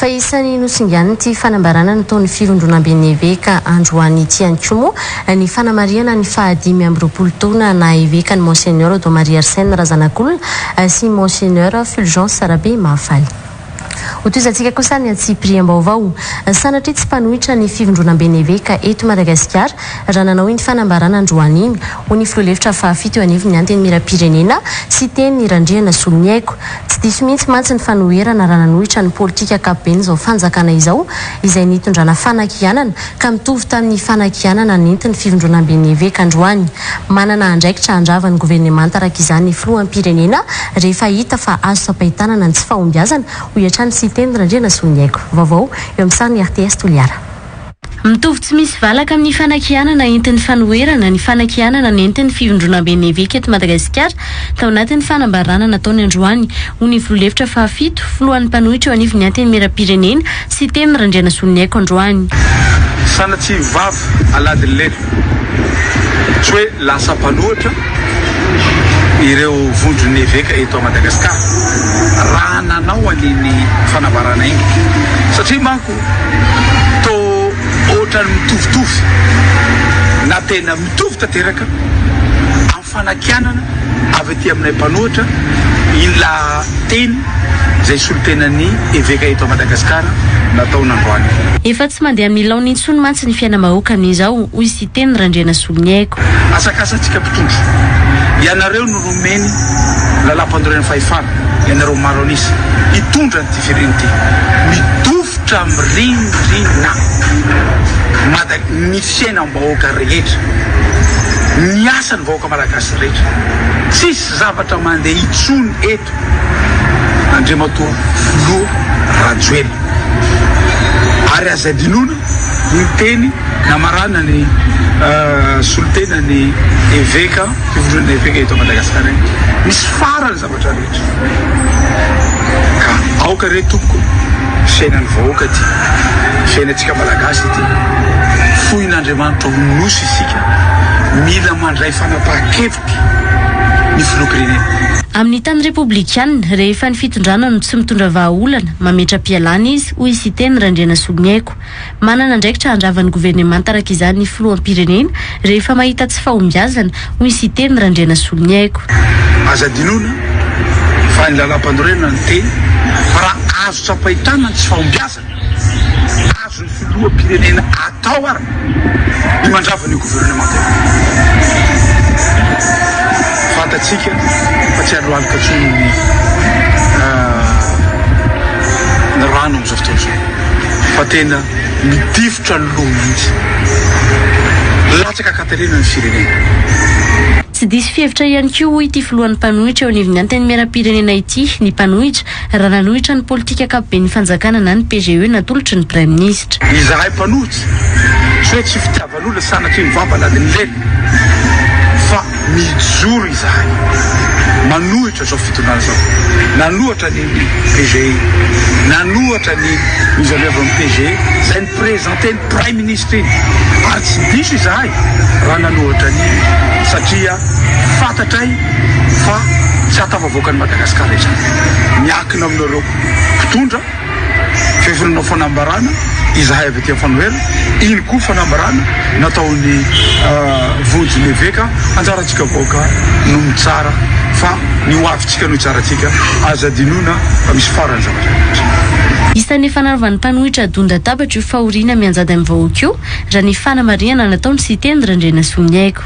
fa isan'ny nosingana ty fanambarana nataon'ny firondronam-beny eveka androany ity ihany koa moa ny fanamariana ny fahadimy amby roapolo taona na eveka ny monseigneur Dom Marie Arsène Razanakolona sy monseigneur Fulgence Sarabe Mahafaly. Hotoizantsika kosa ny Antsipriam-baovao sanatria tsy mpanohitra ny fivondronam-beny eveka eto Madagasikara raha nanao iny fanambarana androany iny ho ny filoalefitra fahafito eo anivon'ny anteny miram-pirenena sy teny ny randriana Soloniaiko. Tsy diso mihitsy mantsy ny fanoherana raha nanohitra ny politika ankapobeny izao fanjakana izao izay nitondrana fanakianana ka mitovy tamin'ny fanakianana nentin'ny fivondronam-beny eveka androany. Manana andraikitra andravan'ny governemanta araka izany ny filoham-pirenena rehefa hita fa azo sapahitanana ny tsy fahombiazana ho iatrany sy teny randriana Soloniaiko. Vaovao eo amin'ny sariny RTS Toliara. Mitovy tsy misy valaka amin'ny fanakianana entin'ny fanoherana ny fanakianana nentin'ny fivondronam-beny eveka eto Madagasikara tao anatin'ny fanambarana nataony androany ho ny filoalefitra fahafito filohan'ny mpanohitra eo anivon'ny anteny miram-pirenena sy teny randriana Soloniaiko androany. Sanatsy vavy alady lelo tsy hoe lasa mpanohitra ireo vondrony eveka eto Madagasikara raha nanao an'iny fanambarana iny satria manko to ohatrany mitovitovy na tena mitovy tanteraka amin'ny fanakianana avy aty aminay mpanohitra ila teny zay solotenan'ny eveka eto Madagasikara natao nandroany. Efa tsy mandeha milaona intsony mantsy ny fiainam-bahoaka amin'izao hoy sy teny randriana Soloniaiko. Asakasatsika mpitondro ianareo no romeny lalam-pandorena fahefana ianareo maro anisa hitondra ny ty fireny ty midofotra mirindrina ny fiainam-bahoaka rehetra ny asan'ny vahoaka malagasy rehetra tsisy zavatra mandeha itsony eto Andriamatoa Filoha Rajoelina ary azadinona ny teny namarana ny solotena ny eveka fivondron'ny eveka eto Madagasikara misy farany zavatra rehetra ka aoka re tompoko fiainan'ny vahoaka ty fiainantsika malagasy ty fohin'Andriamanitra ho nosy isika mila mandray fanapahan-kevitra ny filoham-pirenena. Amin'ny tany republikana rehefa ny fitondrana no tsy mitondra vahaolana mametra-pialana izy hoy sy teny randriana Soloniaiko. Manana andraikitra andravan'ny governemanta araka izany ny filoham-pirenena rehefa mahita tsy fahombiazana hoy sy teny randriana Soloniaiko. Azadinona fa ny lalam-pandorena ny teny raha azo tsapahitana ny tsy fahombiazana azo ny filoham-pirenena atao ara ny mandravan'ny governemanta. Fantatsika fa tsy androalika tsony ny rano amin'izao fotoana izao fa tena midifotra ny loha mihitsy latsaka katarina ny firenena. Tsy diso fihevitra ihany koa hoy ity filohan'ny mpanohitra eo anivon'ny anteny miram-pirenena ity ny mpanohitra raha nanohitra ny politika ankapobeny fanjakana na ny PGE natolotry ny Prime Ministre. Izahay mpanohitra tsy hoe tsy fitiavan'olona sanatria mivava ladiny lely fa mijoro izahay manohitra zao fitondrana zao nanohatra ny PGE nanohatra ny izy avy amin'ny PGE zay ny présenté ny Prime Ministre iny ary tsy diso izahay raha nanohatra ny satria fantatray fa tsy hatavavoakan'ny Madagasikara izany miakina aminareo mpitondra fifirinao fanambarana izahay avy aty fanoherana iny koa fanambarana nataony vondrony eveka anjarantsika vahoaka no mitsara fa ny hoavitsika no tsaratsika azadinona fa misy farany zavatra. Isan'ny fanarovan'ny mpanohitra Donda Tabatra io fahoriana mianjady amin'ny vahoaka io raha ny fanamariana nataony sy teny randriana Soloniaiko.